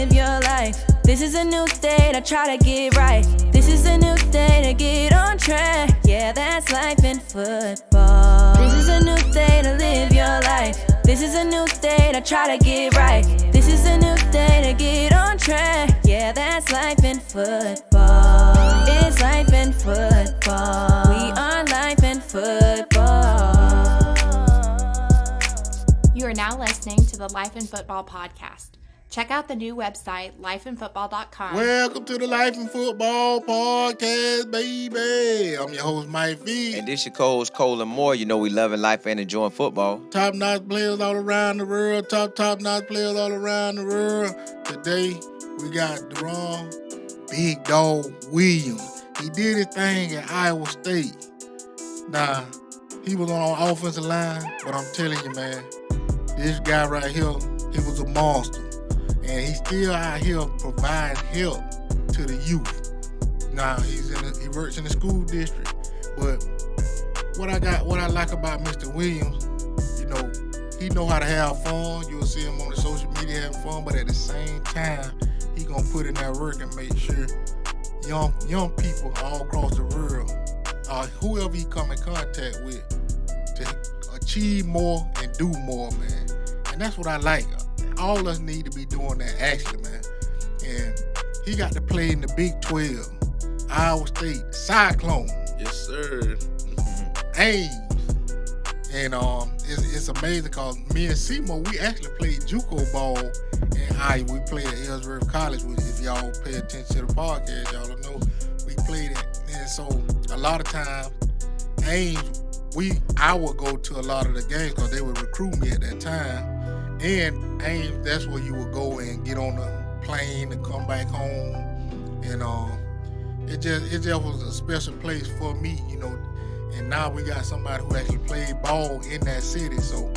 live your life. This is a new day to try to get right. This is a new day to get on track. Yeah, that's life in football. This is a new day to live your life. This is a new day to try to get right. This is a new day to get on track. Yeah, that's life in football. It's life in football. We are life in football. You are now listening to the Life in Football podcast. Check out the new website, lifeinfootball.com. Welcome to the Life in Football podcast, baby. I'm your host, Mike V. And this your co-host, Colin Moore. You know we loving life and enjoying football. Top-notch players all around the world. Top-notch players all around the world. Today, we got Duaron Big Dog Williams. He did his thing at Iowa State. Now, he was on the offensive line, but I'm telling you, man, this guy right here, he was a monster. And he's still out here providing help to the youth. Now he works in the school district. But what I like about Mr. Williams, you know, he know how to have fun. You'll see him on the social media having fun, but at the same time, he gonna put in that work and make sure young people all across the world, whoever he come in contact with, to achieve more and do more, man. And that's what I like. All of us need to be doing that, actually, man. And he got to play in the Big 12, Iowa State, Cyclone. Yes, sir. Ames. And it's amazing because me and Seymour, we actually played JUCO ball in Iowa. We played at Ellsworth College. If y'all pay attention to the podcast, y'all don't know we played it. And so a lot of times, Ames, I would go to a lot of the games because they would recruit me at that time. And Ames, that's where you would go and get on the plane and come back home. And it just was a special place for me, you know. And now we got somebody who actually played ball in that city. So,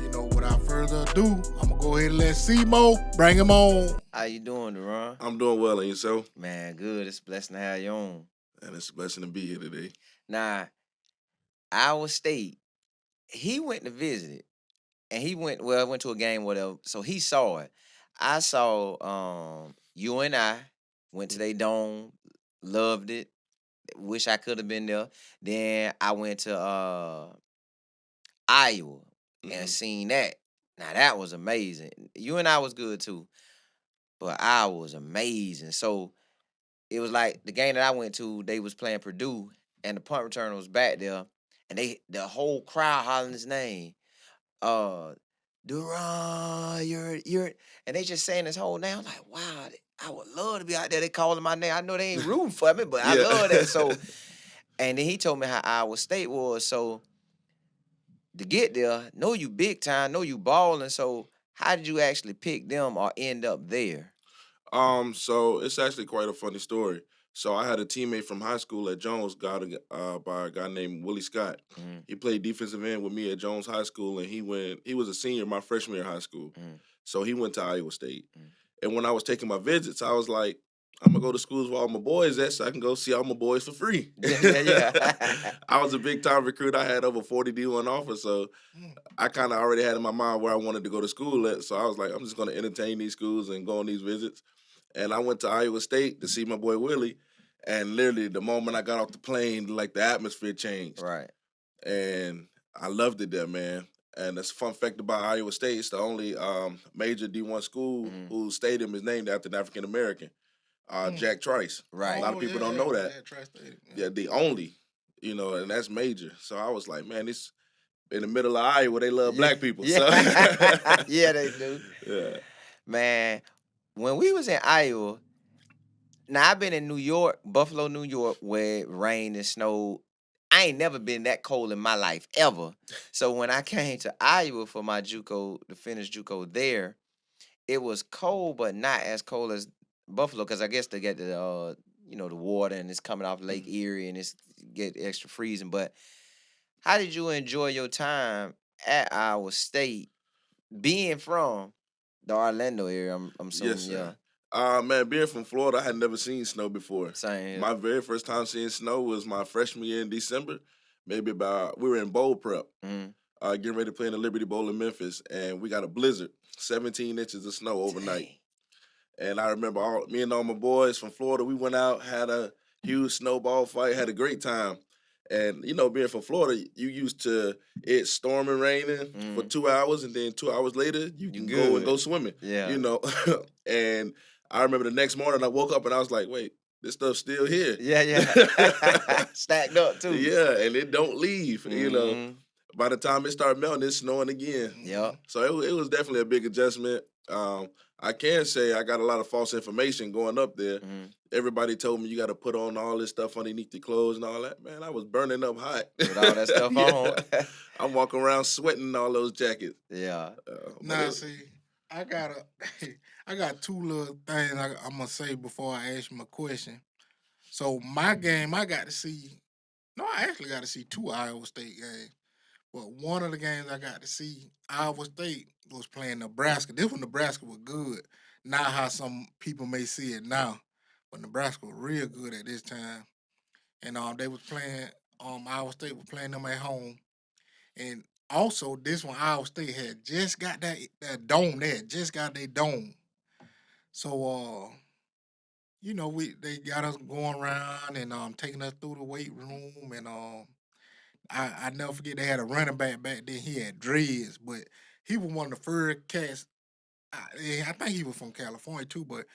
you know, without further ado, I'm going to go ahead and let Seymour bring him on. How you doing, Duaron? I'm doing well, and yourself? Man, good. It's a blessing to have you on. And it's a blessing to be here today. Now, Iowa State, he went to visit. And he went to a game, whatever. So he saw it. I saw you and I went to their dome, loved it. Wish I could have been there. Then I went to Iowa and seen that. Now that was amazing. You and I was good too, but Iowa was amazing. So it was like the game that I went to. They was playing Purdue, and the punt returner was back there, and the whole crowd hollering his name. Duaron, you're, and they just saying his whole name. I'm like, wow, I would love to be out there. They calling my name. I know they ain't rooting for me, but I love that. So, and then he told me how Iowa State was. So, to get there, know you big time, know you balling. So, how did you actually pick them or end up there? So it's actually quite a funny story. So I had a teammate from high school at Jones, by a guy named Willie Scott. Mm-hmm. He played defensive end with me at Jones High School, and he was a senior my freshman year of high school. Mm-hmm. So he went to Iowa State. Mm-hmm. And when I was taking my visits, I was like, I'm going to go to schools where all my boys at so I can go see all my boys for free. Yeah. I was a big-time recruit. I had over 40 D1 offers, so I kind of already had in my mind where I wanted to go to school at. So I was like, I'm just going to entertain these schools and go on these visits. And I went to Iowa State to see my boy Willie. And literally, the moment I got off the plane, like, the atmosphere changed. Right. And I loved it there, man. And that's a fun fact about Iowa State. It's the only major D1 school whose stadium is named after an African-American, Jack Trice. Right. A lot of people don't know that. Yeah, Trice Stadium. Yeah, the only, you know, and that's major. So I was like, man, this in the middle of Iowa, they love black people. Yeah. So. Yeah, they do. Yeah. Man, when we was in Iowa, now I've been in New York, Buffalo, New York, where it rained and snowed. I ain't never been that cold in my life, ever. So when I came to Iowa for my JUCO, to finish JUCO there, it was cold, but not as cold as Buffalo, because I guess they get the the water and it's coming off Lake Erie and it's get extra freezing. But how did you enjoy your time at Iowa State, being from the Orlando area? I'm assuming, Yes, sir. Man, being from Florida, I had never seen snow before. Same here. My very first time seeing snow was my freshman year in December. We were in bowl prep, getting ready to play in the Liberty Bowl in Memphis, and we got a blizzard, 17 inches of snow overnight. And I remember me and all my boys from Florida, we went out, had a huge snowball fight, had a great time. And, being from Florida, you used to it storming, raining for 2 hours, and then 2 hours later, you can go and go swimming, Yeah. And I remember the next morning, I woke up and I was like, wait, this stuff's still here. Yeah. Stacked up, too. Yeah, and it don't leave, By the time it started melting, it's snowing again. Yep. So it was definitely a big adjustment. I can say I got a lot of false information going up there. Everybody told me you got to put on all this stuff underneath your clothes and all that. Man, I was burning up hot. With all that stuff on. I'm walking around sweating in all those jackets. Yeah. See, I got two little things I'm going to say before I ask you my question. So my game, I actually got to see two Iowa State games. But one of the games I got to see, Iowa State was playing Nebraska. This one, Nebraska was good. Not how some people may see it now. But Nebraska was real good at this time. And they was playing, Iowa State was playing them at home. And also, this one, Iowa State had just got that dome. They had just got their dome. So, they got us going around and taking us through the weight room. And I never forget they had a running back then. He had dreads, but he was one of the first cats. I think he was from California too, but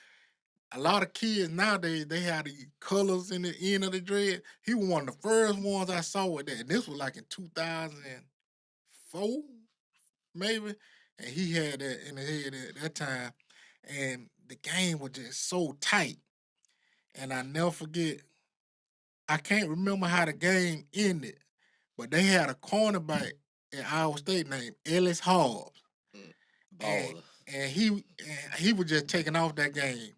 a lot of kids nowadays, they have the colors in the end of the dread. He was one of the first ones I saw with that. And this was like in 2004, maybe. And he had that in his head at that time. And the game was just so tight. And I never forget, I can't remember how the game ended, but they had a cornerback at Iowa State named Ellis Hobbs. And he was just taking off that game.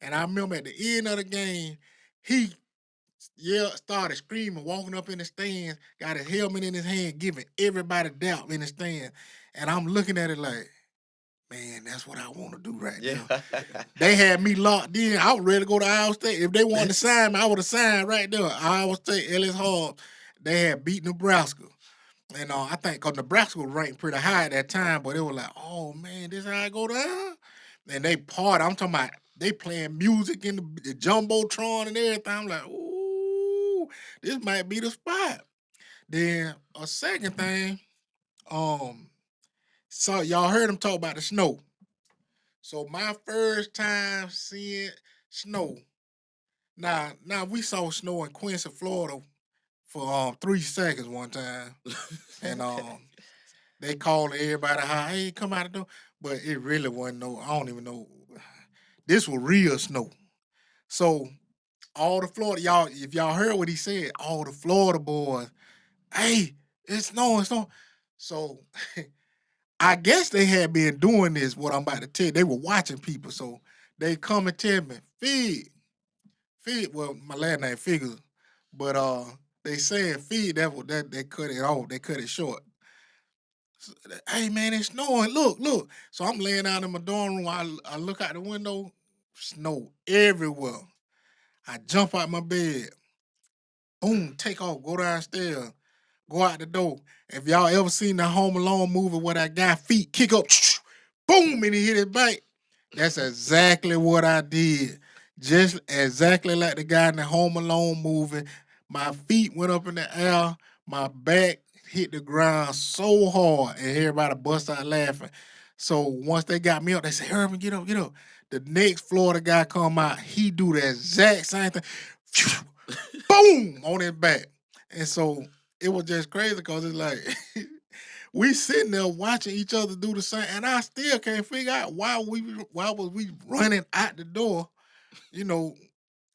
And I remember at the end of the game, he started screaming, walking up in the stands, got his helmet in his hand, giving everybody doubt in the stand. And I'm looking at it like, man, that's what I want to do right now. They had me locked in. I was ready to go to Iowa State. If they wanted to sign me, I would have signed right there. Iowa State, Ellis Hobbs. They had beat Nebraska. And I think because Nebraska was ranked pretty high at that time, but it was like, oh, man, this how I go down? And they party. I'm talking about they playing music in the Jumbotron and everything. I'm like, ooh, this might be the spot. Then a second thing, so y'all heard him talk about the snow. So my first time seeing snow. Now we saw snow in Quincy, Florida for 3 seconds one time. And they called everybody, hey, come out the door. But it really wasn't I don't even know. This was real snow. So all the Florida, if y'all heard what he said, all the Florida boys, hey, it's snowing. So I guess they had been doing this, what I'm about to tell you. They were watching people. So they come and tell me, Feed, well, my last name Figures, but they saying Feed, that they cut it off. They cut it short. So, hey, man, it's snowing. Look. So I'm laying out in my dorm room. I look out the window, snow everywhere. I jump out my bed. Boom, take off, go downstairs, go out the door. If y'all ever seen the Home Alone movie where that guy feet kick up, boom, and he hit his bike, that's exactly what I did. Just exactly like the guy in the Home Alone movie. My feet went up in the air, my back hit the ground so hard, and everybody bust out laughing. So once they got me up, they said, Urban, get up. The next Florida guy come out, he do the exact same thing. Boom, on his back. And so it was just crazy because it's like we sitting there watching each other do the same, and I still can't figure out why was we running out the door,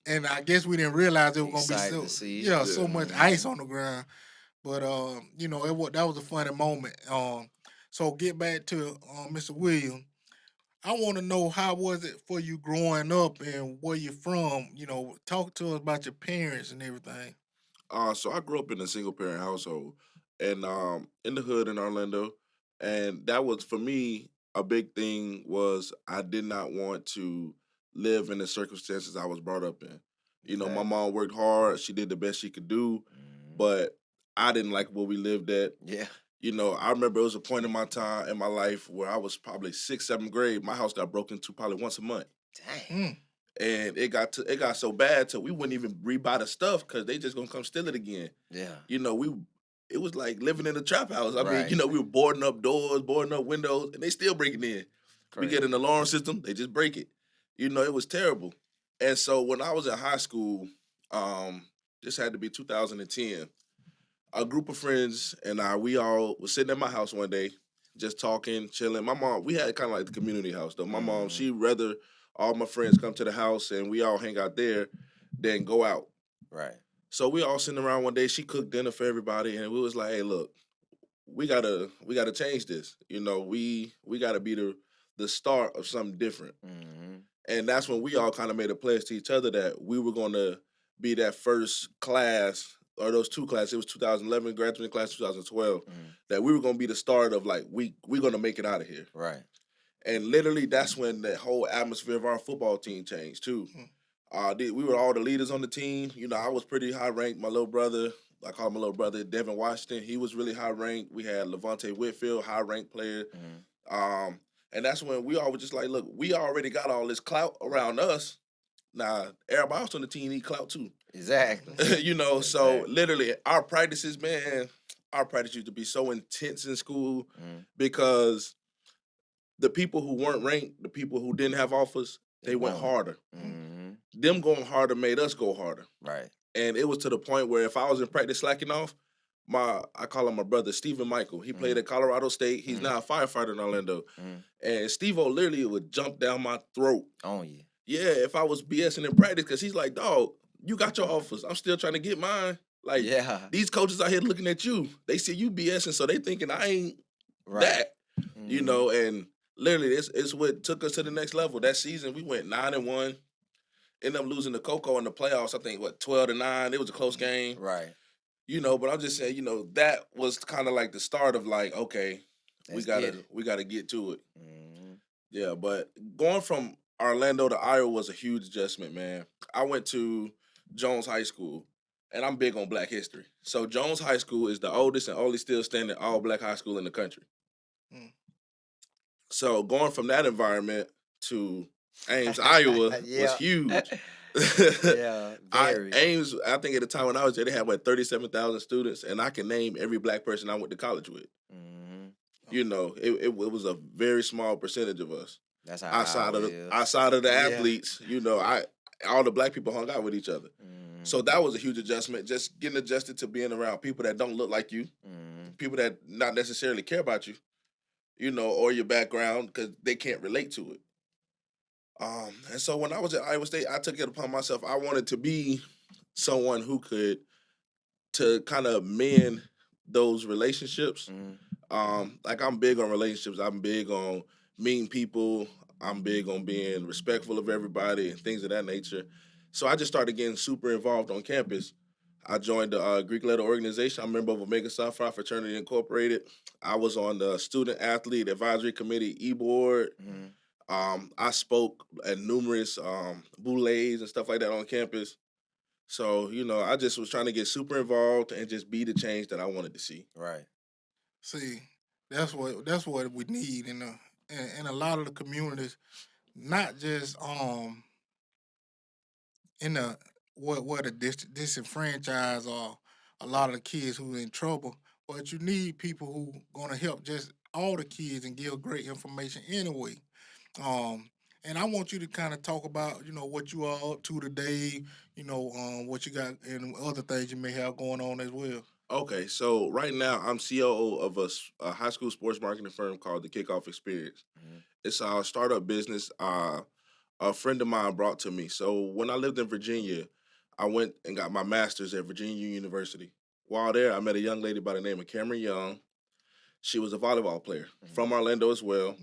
and I guess we didn't realize it was gonna be so much ice on the ground. But that was a funny moment. So get back to Mr. Williams. I want to know, how was it for you growing up and where you're from? Talk to us about your parents and everything. So I grew up in a single parent household, and in the hood in Orlando, and that was for me a big thing. Was I did not want to live in the circumstances I was brought up in. My mom worked hard; she did the best she could do, but I didn't like where we lived at. Yeah. I remember it was a point in my life where I was probably 6th, 7th grade. My house got broken into probably once a month. Dang. And it got so bad till we wouldn't even rebuy the stuff because they just gonna come steal it again. Yeah. You know, it was like living in a trap house. I mean, Right. you know, we were boarding up doors, boarding up windows, and they still breaking in. We get an alarm system, they just break it. You know, it was terrible. And so when I was in high school, this had to be 2010. A group of friends and we all was sitting at my house one day, just talking, chilling. My mom, we had kind of like the community house though. My mom, she'd rather all my friends come to the house and we all hang out there than go out. Right. So we all sitting around one day. She cooked dinner for everybody, and we was like, "Hey, look, we gotta change this. You know, we gotta be the start of something different." Mm-hmm. And that's when we all kind of made a pledge to each other that we were gonna be that first class, or those two classes. It was 2011 graduating class, 2012. That we were gonna be the start of like we're gonna make it out of here. Right. And literally, that's when the whole atmosphere of our football team changed too. We were all the leaders on the team. You know, I was pretty high ranked. My little brother, I call him my little brother, Devin Washington. He was really high ranked. We had Levante Whitfield, high ranked player. And that's when we all were just like, look, we already got all this clout around us. Now, everybody else on the team need clout too. Exactly. You know, so literally our practices, man, our practice used to be so intense in school because the people who weren't ranked, the people who didn't have offers, they went harder. Them going harder made us go harder. Right. And it was to the point where if I was in practice slacking off, I call him my brother, Stephen Michael. He played at Colorado State. He's now a firefighter in Orlando. And Steve-O literally would jump down my throat. On you. Yeah, if I was BSing in practice, because he's like, dog, you got your offers. I'm still trying to get mine. Like, these coaches out here looking at you. They see you BSing, so they thinking I ain't that. You know, and literally, it's what took us to the next level. That season, we went 9-1. Ended up losing to Coco in the playoffs, I think, 12-9. It was a close game. Right. You know, but I'm just saying, you know, that was kind of like the start of like, okay, we gotta get to it. Yeah, but going from Orlando to Iowa was a huge adjustment, man. I went to Jones High School, and I'm big on Black history. So Jones High School is the oldest and only still standing all-Black high school in the country. So going from that environment to Ames, Iowa was huge. Very. Ames, I think at the time when I was there, they had 37,000 students, and I can name every Black person I went to college with. You know, it was a very small percentage of us. That's how outside of the athletes, you know, all the Black people hung out with each other. So that was a huge adjustment, just getting adjusted to being around people that don't look like you, people that not necessarily care about you, you know, or your background because they can't relate to it. And so when I was at Iowa State, I took it upon myself. I wanted to be someone who could to kind of mend those relationships. Like I'm big on relationships. I'm big on meeting people. I'm big on being respectful of everybody and things of that nature. So I just started getting super involved on campus. I joined the Greek letter organization. I'm a member of Omega Psi Phi Fraternity Incorporated. I was on the Student Athlete Advisory Committee e-board. I spoke at numerous boulets and stuff like that on campus. So, you know, I just was trying to get super involved and just be the change that I wanted to see. Right. See, that's what we need in a lot of the communities, not just in the where the disenfranchised are a lot of the kids who are in trouble, but you need people who gonna help just all the kids and give great information anyway. And I want you to kind of talk about, you know, what you are up to today, you know, what you got and other things you may have going on as well. Okay, so right now I'm COO of a high school sports marketing firm called the Kickoff Experience. It's a startup business a friend of mine brought to me. So when I lived in Virginia, I went and got my master's at Virginia University. While there, I met a young lady by the name of Cameron Young. She was a volleyball player from Orlando as well.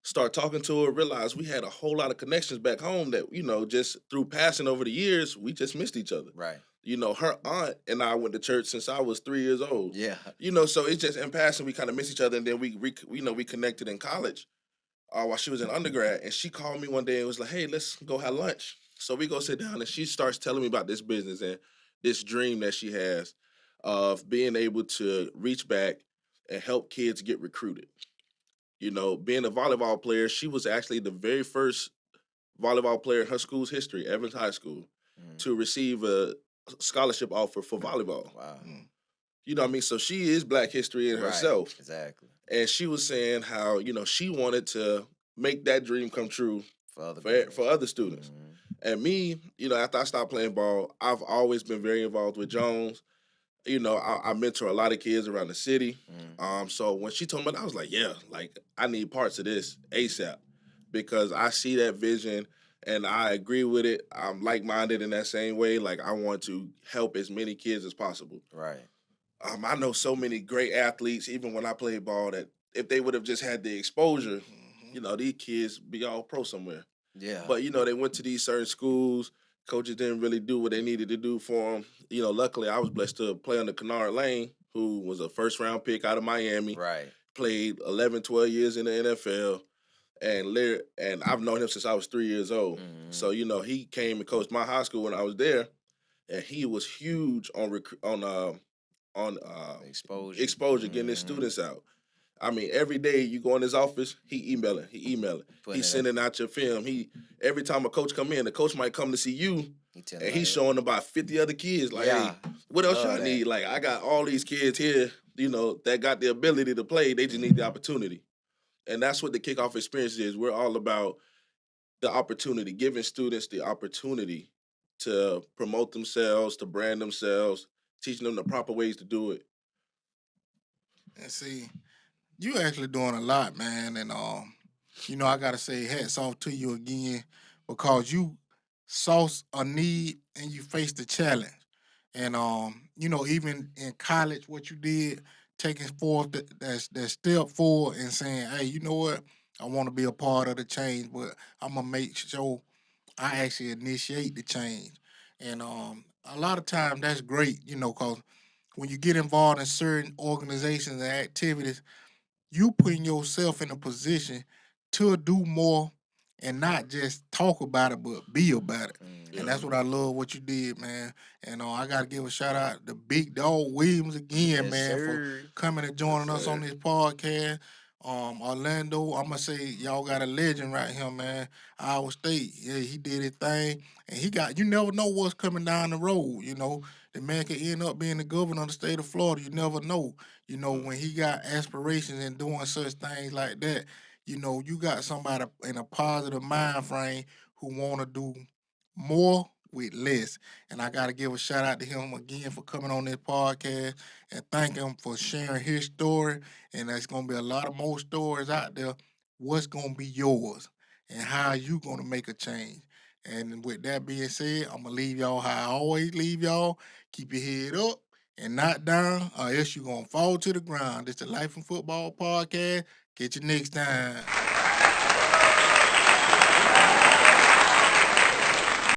Start talking to her, realized we had a whole lot of connections back home that, you know, just through passing over the years, we just missed each other. Right. You know, her aunt and I went to church since I was 3 years old. Yeah. You know, so it's just in passing, we kind of miss each other. And then we connected in college while she was in undergrad. And she called me one day and was like, hey, let's go have lunch. So we go sit down and she starts telling me about this business and this dream that she has of being able to reach back and help kids get recruited. You know, being a volleyball player, she was actually the very first volleyball player in her school's history, Evans High School, to receive a scholarship offer for volleyball. Wow. You know what I mean? So she is Black history in herself. Exactly. And she was saying how, she wanted to make that dream come true for other students. And me, after I stopped playing ball, I've always been very involved with Jones. I mentor a lot of kids around the city. So when she told me, I was like, yeah, like I need parts of this ASAP because I see that vision and I agree with it. I'm like-minded in that same way. Like I want to help as many kids as possible. Right. I know so many great athletes, even when I played ball, that if they would have just had the exposure, these kids be all pro somewhere. Yeah. But, they went to these certain schools. Coaches didn't really do what they needed to do for them. Luckily, I was blessed to play under Kenard Lang, who was a first-round pick out of Miami. Right. Played 11, 12 years in the NFL. And I've known him since I was 3 years old. So, he came and coached my high school when I was there. And he was huge on exposure, getting his students out. I mean, every day you go in his office, he emailing. He's sending out your film. Every time a coach come in, the coach might come to see you, and he's showing about 50 other kids. Like, hey, what else y'all need? Like, I got all these kids here, that got the ability to play. They just need the opportunity. And that's what the kickoff experience is. We're all about the opportunity, giving students the opportunity to promote themselves, to brand themselves, teaching them the proper ways to do it. And see, you actually doing a lot, man. And, I got to say hats off to you again because you saw a need and you faced the challenge. And, even in college, what you did, taking forth that step forward and saying, hey, you know what? I want to be a part of the change, but I'm going to make sure I actually initiate the change. And a lot of times that's great, because when you get involved in certain organizations and activities, you putting yourself in a position to do more and not just talk about it, but be about it. And that's what I love what you did, man. And I got to give a shout out to Big Dog Williams again, man, for coming and joining us on this podcast. Orlando, I'm going to say y'all got a legend right here, man. Iowa State, yeah, he did his thing. And you never know what's coming down the road, The man could end up being the governor of the state of Florida. You never know. When he got aspirations and doing such things like that, you got somebody in a positive mind frame who want to do more with less. And I got to give a shout out to him again for coming on this podcast and thank him for sharing his story. And there's going to be a lot of more stories out there. What's going to be yours and how you going to make a change. And with that being said, I'm going to leave y'all how I always leave y'all. Keep your head up and not down, or else you're going to fall to the ground. This is the Life in Football podcast. Catch you next time.